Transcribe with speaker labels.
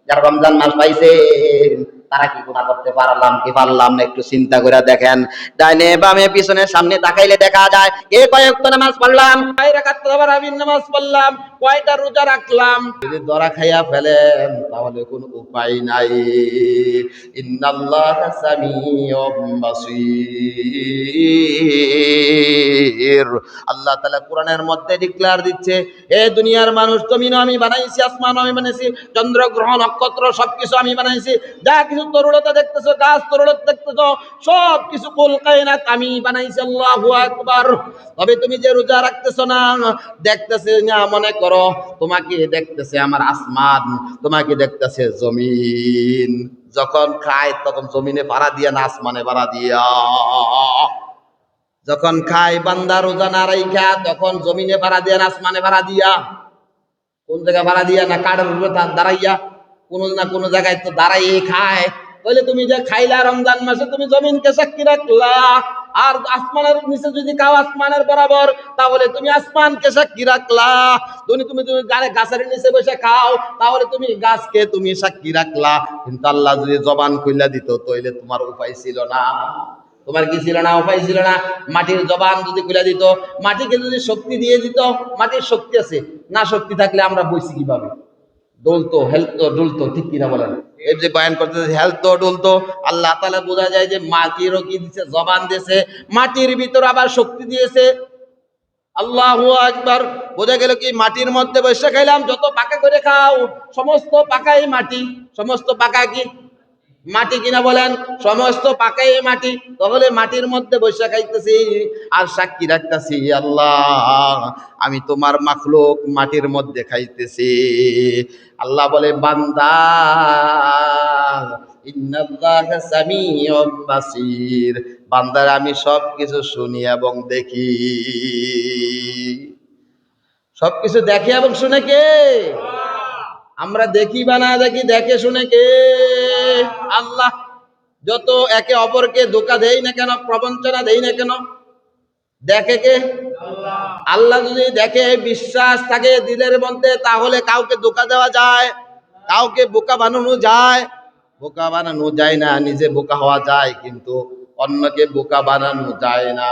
Speaker 1: যারা রমজান মাস পাইছে তারা কি গুনাহ করতে পারলাম কি পারলাম না একটু চিন্তা করে দেখেন। ডাইনে বামে পিছনে সামনে তাকাইলে দেখা যায় কে কয় ওয়াক্ত নামাজ পড়লাম, কয় রাকাত তারাবির নামাজ পড়লাম, কয়টা রোজা রাখলাম। যদি ধরা খাইয়া ফেলেন তাহলে কোনো উপায় নাই। ইন্নাল্লাহা সামিউম বাসীর। আল্লাহ তাআলা কোরআনের মধ্যে ডিক্লেয়ার দিচ্ছে, এ দুনিয়ার মানুষ, জমিনও আমি বানাইছি, আসমানও আমি বানাইছি, চন্দ্র গ্রহ নক্ষত্র সবকিছু আমি বানাইছি। যা কিছু তরুলতা দেখতেছো, গাছ তরুলতা দেখতেছো, সব কিছু কুল কায়নাত আমি বানাইছি। আল্লাহু আকবার। তবে তুমি যে রোজা রাখতেছো না, দেখতেছে না মনে করো, তোমাকে দেখতেছে আমার আসমান, তোমাকে দেখতেছে জমিন। যখন খায় তখন জমিনে পাড়া দিয়া না আসমানে পাড়া দিয়া। যখন খায় বান্দা রোজা না রাইখা তখন জমিনে পাড়া দিয়া না আসমানে পাড়া দিয়া। কোন জায়গায় ভাড়া দিয়া না কাঠের উপরে দাঁড়াইয়া, কোন না কোন জায়গায় তো দাঁড়াইয়ে খায়। তাহলে তুমি যে খাইলা রমজান মাসে, তুমি জমিনকে সাক্ষী রাখলা। আর আসমানের নিচে যদি খাও আসমানের বরাবর, তাহলে তুমি আসমানকে সাক্ষী রাখলা। তুমি তুমি তুমি গাছের নিচে বসে খাও, তাহলে তুমি গাছকে তুমি সাক্ষী রাখলা। কিন্তু আল্লাহ যদি জবান খুইলা দিত তাহলে তোমার উপায় ছিল না। তোমার কি ছিল না? উপায় ছিল না। মাটির জবান যদি খুলে দিত, মাটিকে যদি শক্তি দিয়ে দিত, মাটির শক্তি আছে, না শক্তি থাকলে আমরা বইছি কিভাবে? ডলতো, হেলতো, ডুলতো, ঠিক কিনা বলেন? এই যে বয়ান করতে হেলতো ডুলতো, আল্লাহ তাআলা বোঝা যায় যে মাটিরও কি দিছে? জবান দিয়েছে, মাটির ভিতর আবার শক্তি দিয়েছে। আল্লাহু আকবার। বোঝা গেল কি মাটির মধ্যে বসে খাইলাম, যত পাকা করে খাও সমস্ত পাকাই মাটি। সমস্ত পাকা কি মাটি কিনা বলেন? সমস্ত পাকাই মাটি। তাহলে মাটির মধ্যে বসে খাইতেছি আর সাক্ষী রাখতেছি, আল্লাহ আমি তোমার মাখলুক, মাটির মধ্যে খাইতেছি। আল্লাহ বলে, বান্দা ইন্নাল্লাহা সামিউম বাসীর, বান্দার আমি সবকিছু শুনি এবং দেখি। সবকিছু দেখে এবং শুনে কে? আমরা দেখি বা না দেখি, দেখে শুনে কে? আল্লাহ। যত একে অপরকে ধোঁকা দেই না কেন, প্রবঞ্চনা দেই না কেন, দেখে কে? আল্লাহ যদি দেখে, বিশ্বাস থাকে দিলের মধ্যে, তাহলে কাউকে ধোঁকা দেওয়া যায়? কাউকে বোকা বানানো যায়? বোকা বানানো যায় না। নিজে বোকা হওয়া যায়, কিন্তু অন্যকে বোকা বানানো যায় না।